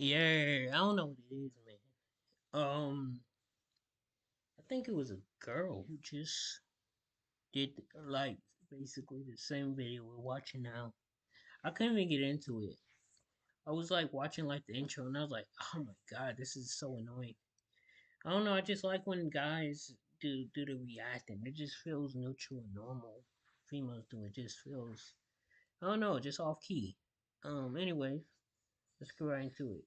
Yeah, I don't know what it is, man. I think it was a girl who just did like basically the same video we're watching now. I couldn't even get into it. I was like watching like the intro and I was like, oh my god, this is so annoying. I don't know, I just like when guys do the reacting. It just feels neutral and normal. Females do it just feels I don't know, just off key. Anyway, let's get right into it.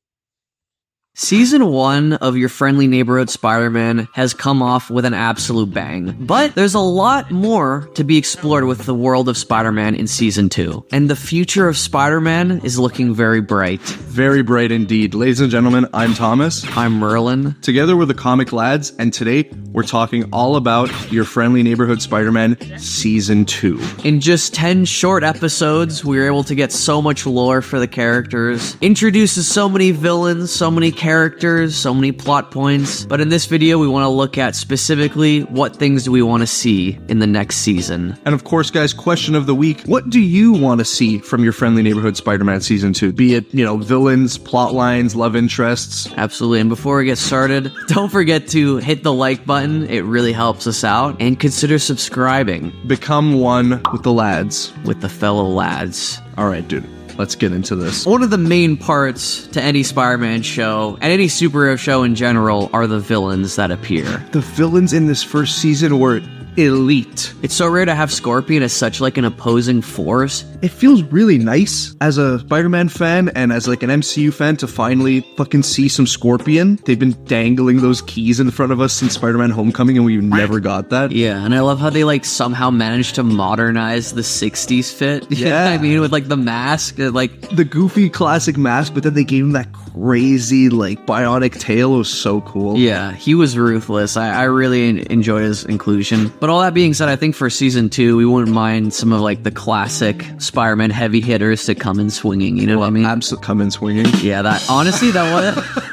Season 1 of your friendly neighborhood Spider-Man has come off with an absolute bang. But there's a lot more to be explored with the world of Spider-Man in Season 2. And the future of Spider-Man is looking very bright. Very bright indeed. Ladies and gentlemen, I'm Thomas. I'm Merlin. Together we're the Comic Lads, and today we're talking all about your friendly neighborhood Spider-Man Season 2. In just 10 short episodes, we were able to get so much lore for the characters, introduces so many villains, so many characters, so many plot points. But in this video, we want to look at specifically what things do we want to see in the next season. And of course, guys, question of the week, what do you want to see from your friendly neighborhood Spider-Man Season 2? Be it, villains, plot lines, love interests. Absolutely. And before we get started, don't forget to hit the like button. It really helps us out. And consider subscribing. Become one with the lads. With the fellow lads. All right, dude. Let's get into this. One of the main parts to any Spider-Man show, and any superhero show in general, are the villains that appear. The villains in this first season were elite. It's so rare to have Scorpion as such like an opposing force. It feels really nice as a Spider-Man fan and as like an MCU fan to finally fucking see some Scorpion. They've been dangling those keys in front of us since Spider-Man Homecoming and we've never got that. Yeah, and I love how they like somehow managed to modernize the 60s fit. Yeah. I mean, with like the mask, like the goofy classic mask, but then they gave him that crazy like bionic tail. It was so cool. Yeah, he was ruthless. I really enjoyed his inclusion. But all that being said, I think for Season 2, we wouldn't mind some of like the classic Spider-Man heavy hitters to come in swinging, you know what I mean? Absolutely come in swinging. Yeah, that honestly, that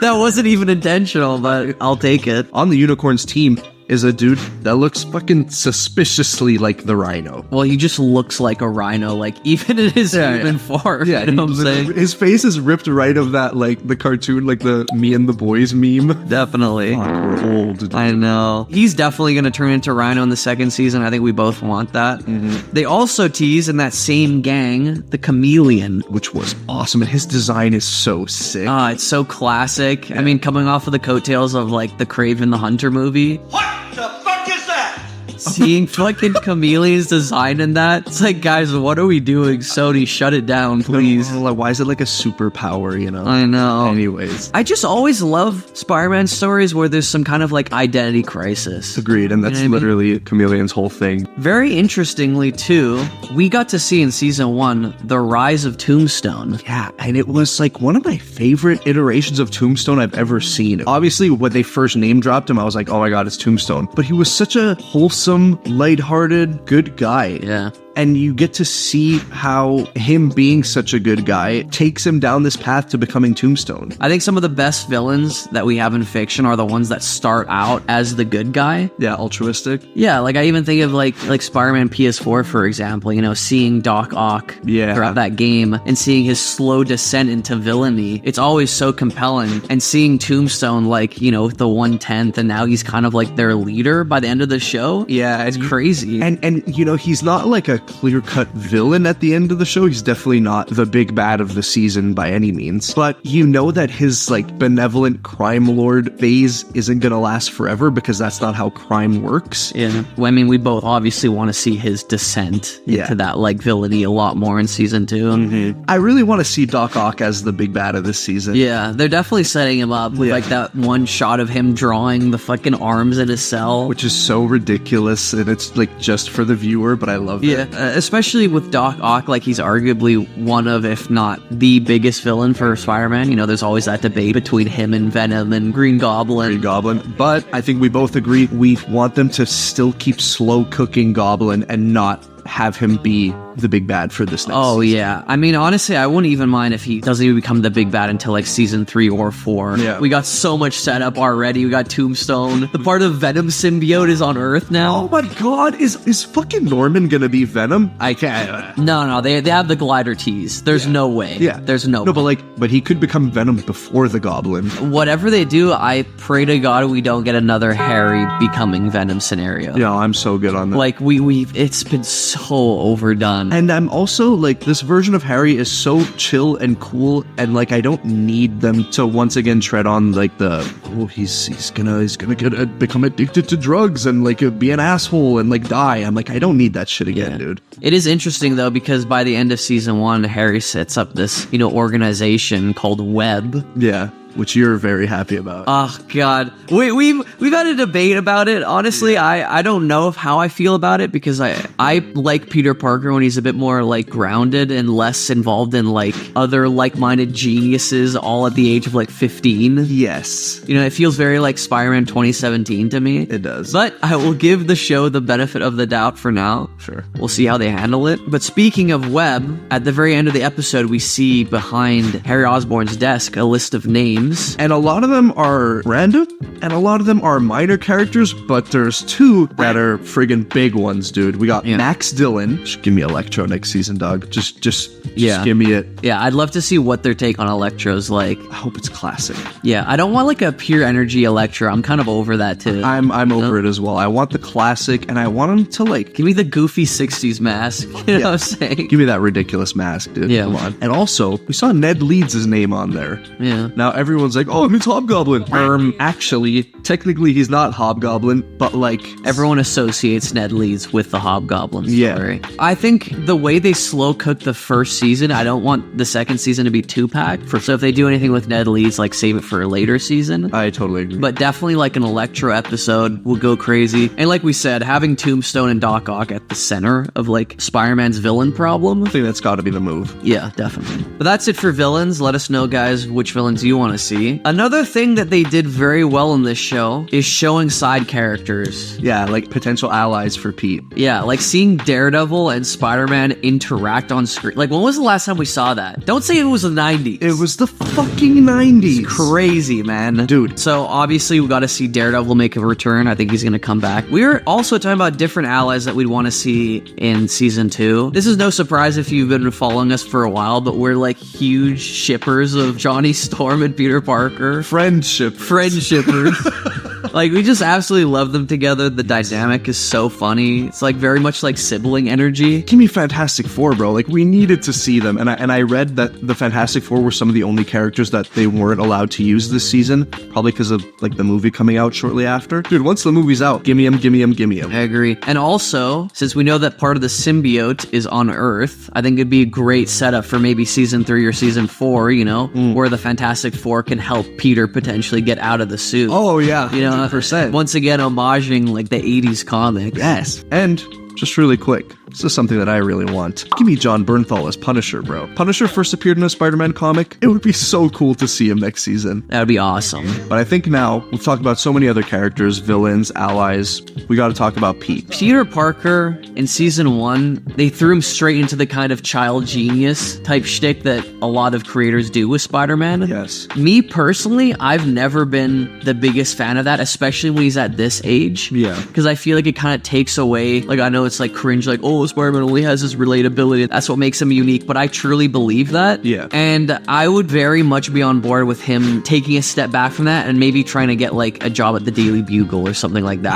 wasn't even intentional, but I'll take it. On the Unicorns team is a dude that looks fucking suspiciously like the Rhino. Well, he just looks like a rhino, like even in his human form. Yeah, you know what I'm saying? His face is ripped right of that, like the cartoon, like the Me and the Boys meme. Definitely. Fuck, we're old. Dude. I know. He's definitely going to turn into Rhino in the second season. I think we both want that. Mm-hmm. They also tease in that same gang, the Chameleon. Which was awesome, and his design is so sick. It's so classic. Yeah. I mean, coming off of the coattails of like the Kraven the Hunter movie. What the fuck is that? Seeing fucking Chameleon's design in that, it's like, guys, what are we doing? Sony, shut it down, please. Why is it like a superpower, I know. Anyways. I just always love Spider-Man stories where there's some kind of like identity crisis. Agreed, and that's literally Chameleon's whole thing. Very interestingly, too, we got to see in Season 1 the rise of Tombstone. Yeah, and it was like one of my favorite iterations of Tombstone I've ever seen. Obviously, when they first name dropped him, I was like, oh my god, it's Tombstone. But he was such a wholesome, lighthearted, good guy. Yeah. And you get to see how him being such a good guy takes him down this path to becoming Tombstone. I think some of the best villains that we have in fiction are the ones that start out as the good guy. Yeah, altruistic. Yeah, like I even think of like Spider-Man PS4, for example, seeing Doc Ock throughout that game and seeing his slow descent into villainy. It's always so compelling. And seeing Tombstone like, the 1/10 and now he's kind of like their leader by the end of the show. Yeah, it's crazy. And he's not like a clear-cut villain at the end of the show. He's definitely not the big bad of the season by any means. But you know that his like benevolent crime lord phase isn't gonna last forever because that's not how crime works. Yeah. Well, I mean, we both obviously want to see his descent into that like villainy a lot more in Season 2. Mm-hmm. I really want to see Doc Ock as the big bad of this season. Yeah, they're definitely setting him up with like that one shot of him drawing the fucking arms in his cell. Which is so ridiculous and it's like just for the viewer, but I love it. Especially with Doc Ock, like he's arguably one of, if not the biggest villain for Spider-Man. There's always that debate between him and Venom and Green Goblin. But I think we both agree we want them to still keep slow cooking Goblin and not have him be the big bad for this next Oh, season. yeah. I mean, honestly, I wouldn't even mind if he doesn't even become the big bad until like season 3 or 4. Yeah. We got so much set up already. We got Tombstone. The part of Venom symbiote is on Earth now. Oh my god, is fucking Norman gonna be Venom? I can't. No, they have the glider tease. There's no way. Yeah. There's no No, way. but he could become Venom before the Goblin. Whatever they do, I pray to God we don't get another Harry becoming Venom scenario. Yeah, I'm so good on that. Like, we've it's been so overdone. And I'm also like, this version of Harry is so chill and cool, and like I don't need them to once again tread on like he's gonna become addicted to drugs and like be an asshole and like die. I'm like, I don't need that shit again, dude. It is interesting though, because by the end of season 1, Harry sets up this, organization called Web. Yeah, which you're very happy about. Oh God, we've had a debate about it. Honestly, I don't know how I feel about it, because I like Peter Parker when he's a bit more like grounded and less involved in like other like-minded geniuses, all at the age of like 15. Yes, It feels very like Spider-Man 2017 to me. it does. But I will give the show the benefit of the doubt for now. Sure. We'll see how they handle it. But speaking of Web, at the very end of the episode, we see behind Harry Osborn's desk a list of names. And a lot of them are random, and a lot of them are minor characters, but there's 2 that are friggin' big ones, dude. We got Max Dillon. Just give me Electro next season, dog. Just give me it. Yeah, I'd love to see what their take on Electro's like. I hope it's classic. Yeah, I don't want like a pure energy Electro. I'm kind of over that too. I'm over it as well. I want the classic, and I want him to like Give me the goofy 60s mask. You know what I'm saying? give me that ridiculous mask, dude. Yeah. Come on. And also, we saw Ned Leeds' name on there. Yeah. Now everyone's like, oh, it's Hobgoblin. Actually, technically he's not Hobgoblin, but like Everyone associates Ned Leeds with the Hobgoblin Yeah. story. I think the way they slow cooked the first season, I don't want the second season to be 2-packed. So if they do anything with Ned Leeds, like save it for a later season. I totally agree. But definitely like an Electro episode will go crazy. And like we said, having Tombstone and Doc Ock at the center of like Spider-Man's villain problem. I think that's got to be the move. Yeah, definitely. But that's it for villains. Let us know, guys, which villains you want to see. Another thing that they did very well in this show is showing side characters. Yeah, like potential allies for Pete. Yeah, like seeing Daredevil and Spider-Man interact on screen. Like, when was the last time we saw that? Don't say it was the 90s. It was the fucking 90s. Crazy, man. Dude. So, obviously, we got to see Daredevil make a return. I think he's going to come back. We were also talking about different allies that we'd want to see in Season 2. This is no surprise if you've been following us for a while, but we're like huge shippers of Johnny Storm and Peter Parker. Friendship. Friendshippers. Like, we just absolutely love them together. The dynamic is so funny. It's like very much like sibling energy. Give me Fantastic Four, bro. Like, we needed to see them. And I read that the Fantastic Four were some of the only characters that they weren't allowed to use this season, probably because of like the movie coming out shortly after. Dude, once the movie's out, give me them. I agree. And also, since we know that part of the symbiote is on Earth, I think it'd be a great setup for maybe Season 3 or Season 4, where the Fantastic Four can help Peter potentially get out of the suit. Oh, yeah. 100%. Once again, homaging like the 80s comics. Yes. And just really quick, this is something that I really want. Give me John Bernthal as Punisher, bro. Punisher first appeared in a Spider-Man comic. It would be so cool to see him next season. That would be awesome. But I think now, we've talked about so many other characters, villains, allies. We got to talk about Pete. Peter Parker, in Season 1, they threw him straight into the kind of child genius type shtick that a lot of creators do with Spider-Man. Yes. Me personally, I've never been the biggest fan of that, especially when he's at this age. Yeah. Because I feel like it kind of takes away, like, I know it's like cringe, like, oh, Spider-Man only has his relatability. That's what makes him unique. But I truly believe that. Yeah. And I would very much be on board with him taking a step back from that and maybe trying to get like a job at the Daily Bugle or something like that.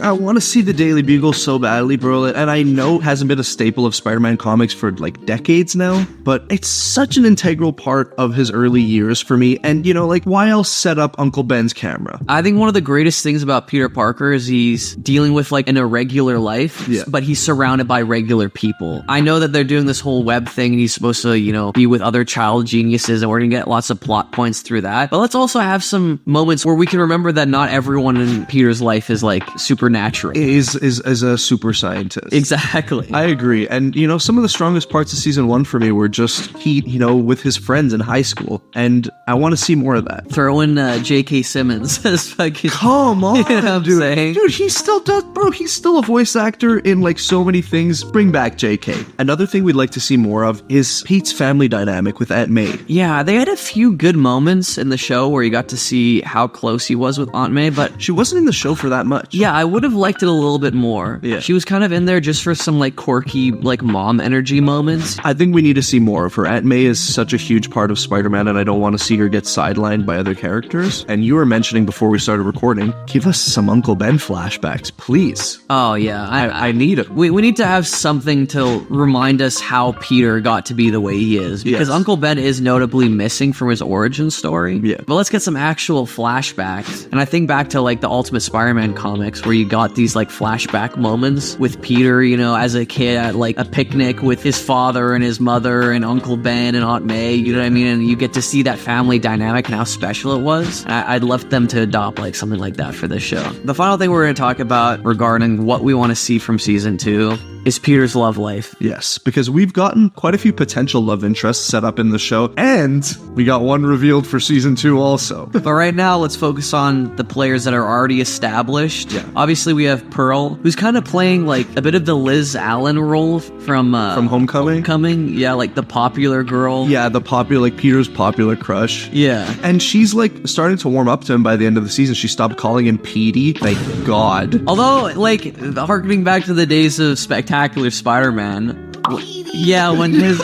I want to see the Daily Bugle so badly, bro. And I know it hasn't been a staple of Spider-Man comics for like decades now, but it's such an integral part of his early years for me. And why else set up Uncle Ben's camera? I think one of the greatest things about Peter Parker is he's dealing with like an irregular life, but he's surrounded by regular people. I know that they're doing this whole web thing and he's supposed to, be with other child geniuses and we're gonna get lots of plot points through that. But let's also have some moments where we can remember that not everyone in Peter's life is like supernatural. Is a super scientist. Exactly. I agree. And some of the strongest parts of Season 1 for me were just he, with his friends in high school. And I want to see more of that. Throw in J.K. Simmons as fucking... Come on, You know what I'm dude. saying? Dude, he still does, bro. He's still a voice actor in like so many things things, bring back JK. Another thing we'd like to see more of is Pete's family dynamic with Aunt May. Yeah, they had a few good moments in the show where you got to see how close he was with Aunt May, but She wasn't in the show for that much. yeah, I would have liked it a little bit more. Yeah. She was kind of in there just for some like quirky like mom energy moments. I think we need to see more of her. Aunt May is such a huge part of Spider-Man, and I don't want to see her get sidelined by other characters. And you were mentioning before we started recording, give us some Uncle Ben flashbacks, please. Oh yeah, I need it. we need to have something to remind us how Peter got to be the way he is, because Yes. Uncle Ben is notably missing from his origin story. Yeah. But let's get some actual flashbacks. And I think back to like the Ultimate Spider-Man comics where you got these like flashback moments with Peter, you know, as a kid at like a picnic with his father and his mother and Uncle Ben and Aunt May, you know what I mean? And you get to see that family dynamic and how special it was. And I'd love them to adopt like something like that for this show. The final thing we're going to talk about regarding what we want to see from season 2 is Peter's love life. Yes, because we've gotten quite a few potential love interests set up in the show, and we got one revealed for season 2 also. But right now, let's focus on the players that are already established. Yeah. Obviously, we have Pearl, who's kind of playing like a bit of the Liz Allen role from Homecoming? Homecoming, yeah, like the popular girl. Yeah, the popular, like Peter's popular crush. Yeah. And she's like starting to warm up to him by the end of the season. She stopped calling him Petey. Thank God. Although, like, harkening back to the days of Spectacular Spider-Man, yeah, when his,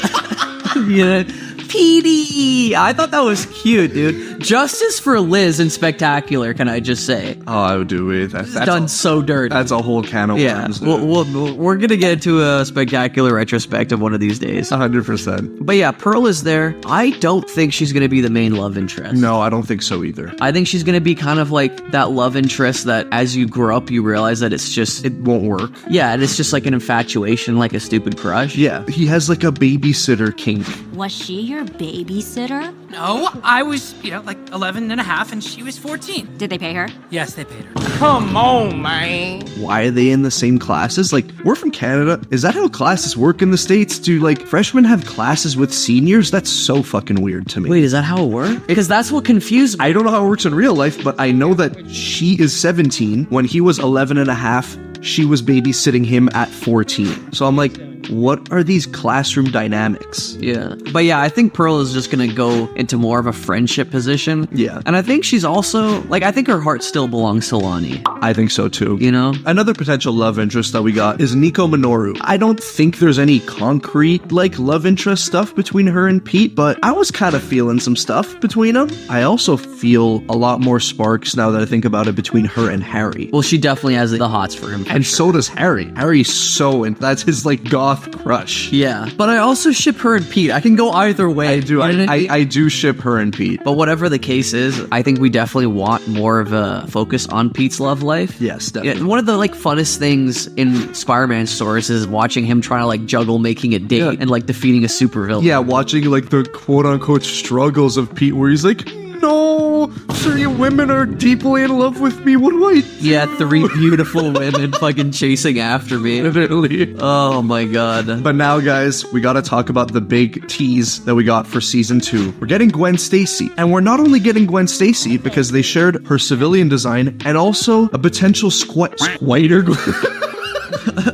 yeah, Petey, I thought that was cute, dude. Justice for Liz in Spectacular, can I just say? Oh, dude, that's Done so dirty. That's a whole can of Yeah, worms. Dude. we're gonna get into a Spectacular retrospective one of these days. 100%. But yeah, Pearl is there. I don't think she's gonna be the main love interest. No, I don't think so either. I think she's gonna be kind of like that love interest that as you grow up, you realize that it's just, It won't work. yeah, and it's just like an infatuation, like a stupid crush. Yeah, he has like a babysitter kink. Was she your babysitter? No, I was, like 11 and a half and she was 14. Did they pay her? Yes, they paid her. Why are they in the same classes? Like, we're from Canada. Is that how classes work in the States? Do like freshmen have classes with seniors? That's so fucking weird to me. Wait, is that how it works? Because that's what confused me. I don't know how it works in real life, but I know that she is 17. When he was 11 and a half, she was babysitting him at 14. So I'm like, what are these classroom dynamics? Yeah. But yeah, I think Pearl is just gonna go into more of a friendship position. Yeah. And I think she's also, like, I think her heart still belongs to Lonnie, I think so too. you know? Another potential love interest that we got is Nico Minoru. I don't think there's any concrete, like, love interest stuff between her and Pete, but I was kind of feeling some stuff between them. I also feel a lot more sparks now that I think about it between her and Harry. Well, she definitely has the hots for him. And so does Harry. Harry's so in. That's his, like, goth crush. Yeah. But I also ship her and Pete. I can go either way. I do. You know what I mean? I do ship her and Pete. But whatever the case is, I think we definitely want more of a focus on Pete's love life. Yes, Yeah, definitely. one of the like funnest things in Spider-Man stories is watching him trying to like juggle making a date Yeah. and like defeating a supervillain. Yeah, watching like the quote-unquote struggles of Pete where he's like, no, 3 women are deeply in love with me. What do I do? Yeah, 3 beautiful women fucking chasing after me. Literally. Oh my god. But now, guys, we gotta talk about the big tease that we got for season 2. We're getting Gwen Stacy. And we're not only getting Gwen Stacy because they shared her civilian design and also a potential Spider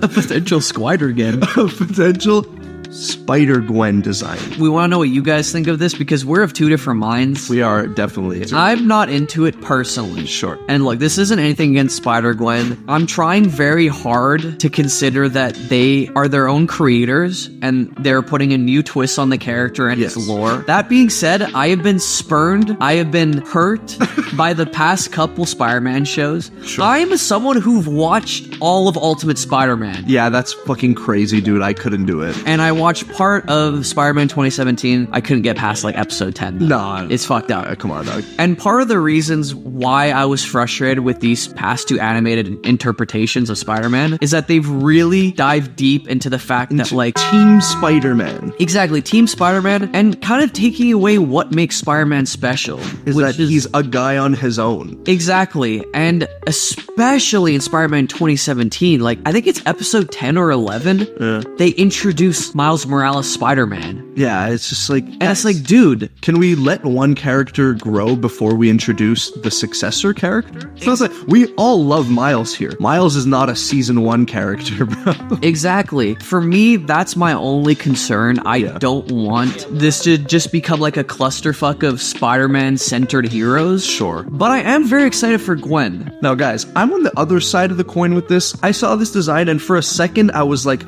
A potential Squider again. a potential Spider-Gwen design. We want to know what you guys think of this because we're of 2 different minds. We are definitely. I'm not into it personally. Sure. And look, this isn't anything against Spider-Gwen. I'm trying very hard to consider that they are their own creators and they're putting a new twist on the character and Yes. its lore. That being said, I have been spurned. I have been hurt by the past couple Spider-Man shows. Sure. I'm someone who've watched all of Ultimate Spider-Man. Yeah, that's fucking crazy, dude. I couldn't do it. And I watched part of Spider-Man 2017. I couldn't get past like episode 10. though. Nah. It's fucked up. Come on, dog. And part of the reasons why I was frustrated with these past 2 animated interpretations of Spider-Man is that they've really dived deep into the fact that like Team Spider-Man. exactly Team Spider-Man and kind of taking away what makes Spider-Man special Is that he's a guy on his own. exactly, and especially in Spider-Man 2017, like I think it's episode 10 or 11, they introduce Miles Miles Morales Spider-Man. Yeah, it's just like, And it's like, dude, can we let one character grow before we introduce the successor character? So it's like, we all love Miles here. Miles is not a season 1 character, bro. exactly. For me, that's my only concern. I don't want this to just become like a clusterfuck of Spider-Man centered heroes. Sure. But I am very excited for Gwen. Now, guys, I'm on the other side of the coin with this. I saw this design, and for a second, I was like,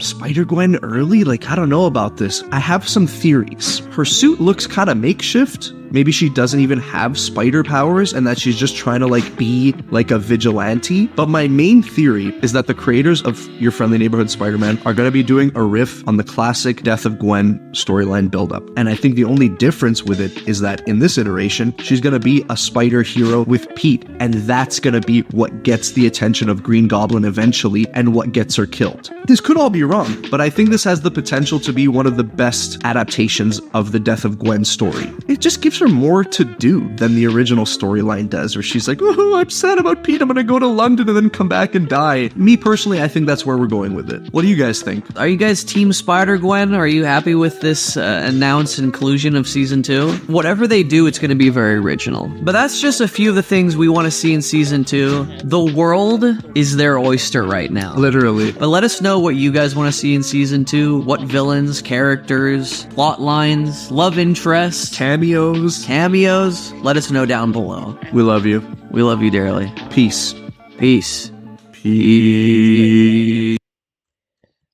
Spider-Gwen early? Like, I don't know about this. I have some theories. Her suit looks kind of makeshift. Maybe she doesn't even have spider powers and that she's just trying to like be like a vigilante. But my main theory is that the creators of Your Friendly Neighborhood Spider-Man are going to be doing a riff on the classic Death of Gwen storyline buildup. And I think the only difference with it is that in this iteration, she's going to be a spider hero with Pete. And that's going to be what gets the attention of Green Goblin eventually and what gets her killed. This could all be wrong, but I think this has the potential to be one of the best adaptations of the Death of Gwen story. It just gives her more to do than the original storyline does, where she's like, oh, I'm sad about Pete, I'm gonna go to London and then come back and die. Me personally, I think that's where we're going with it. What do you guys think? Are you guys Team Spider-Gwen? Are you happy with this announced inclusion of Season 2? Whatever they do, it's going to be very original. But that's just a few of the things we want to see in Season 2. The world is their oyster right now. Literally. But let us know what you guys want to see in Season 2. What villains, characters, plot lines, love interests, Cameos. Let us know down below. We love you. We love you dearly. Peace. Peace. Peace.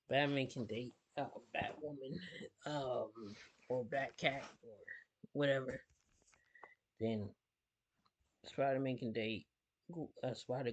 Batman can date Batwoman, or Black Cat, or whatever. Then Spider-Man can date Spider